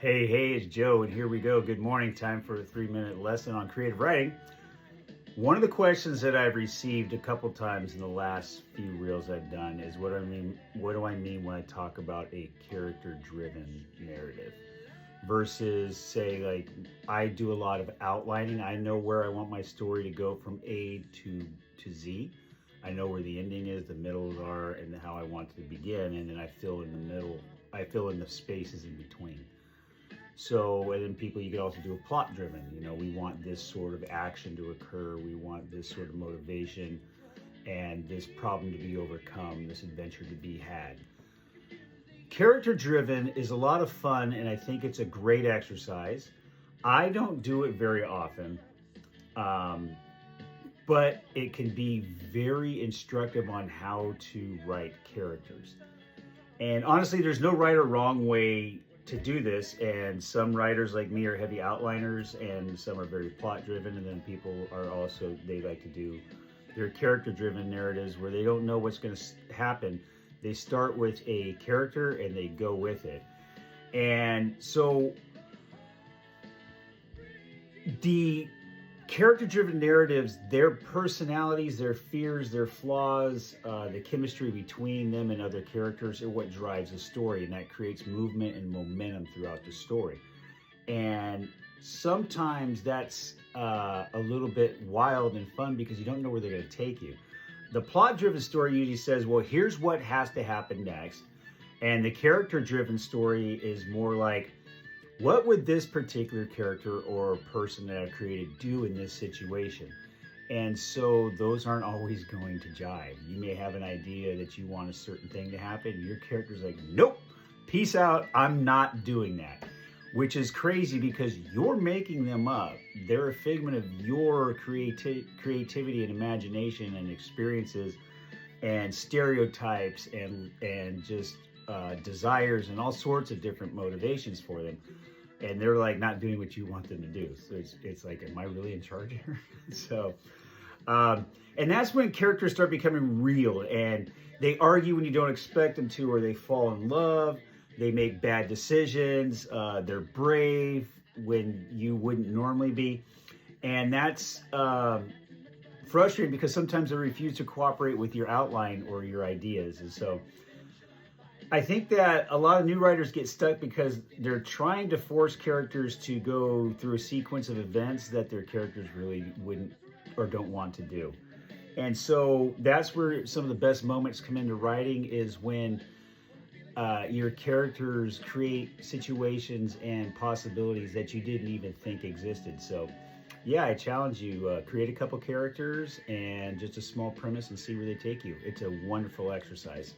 Hey, it's Joe, and here we go. Good morning. Time for a 3-minute lesson on creative writing. One of the questions that I've received a couple times in the last few reels I've done is what do I mean when I talk about a character-driven narrative versus say like I do a lot of outlining. I know where I want my story to go from A to Z. I know where the ending is, the middles are, and how I want to begin, and then I fill in the middle. I fill in the spaces in between. So, and then people, you could also do a plot driven. We want this sort of action to occur. We want this sort of motivation and this problem to be overcome, this adventure to be had. Character driven is a lot of fun, and I think it's a great exercise. I don't do it very often, but it can be very instructive on how to write characters. And honestly, there's no right or wrong way to do this, and some writers like me are heavy outliners and some are very plot driven, and then people are also, they like to do their character driven narratives where they don't know what's going to happen. They start with a character and they go with it. And so the character-driven narratives, their personalities, their fears, their flaws, the chemistry between them and other characters are what drives the story, and that creates movement and momentum throughout the story. And sometimes that's a little bit wild and fun because you don't know where they're going to take you. The plot-driven story usually says, well, here's what has to happen next. And the character-driven story is more like, what would this particular character or person that I've created do in this situation? And so those aren't always going to jive. You may have an idea that you want a certain thing to happen. Your character's like, nope, peace out, I'm not doing that. Which is crazy because you're making them up. They're a figment of your creativity and imagination and experiences and stereotypes and just desires and all sorts of different motivations for them. And they're like not doing what you want them to do. So it's like, am I really in charge here? So, and that's when characters start becoming real and they argue when you don't expect them to, or they fall in love, they make bad decisions, they're brave when you wouldn't normally be. And that's frustrating because sometimes they refuse to cooperate with your outline or your ideas. And so I think that a lot of new writers get stuck because they're trying to force characters to go through a sequence of events that their characters really wouldn't or don't want to do. And so that's where some of the best moments come into writing, is when your characters create situations and possibilities that you didn't even think existed. So yeah, I challenge you, create a couple characters and just a small premise and see where they take you. It's a wonderful exercise.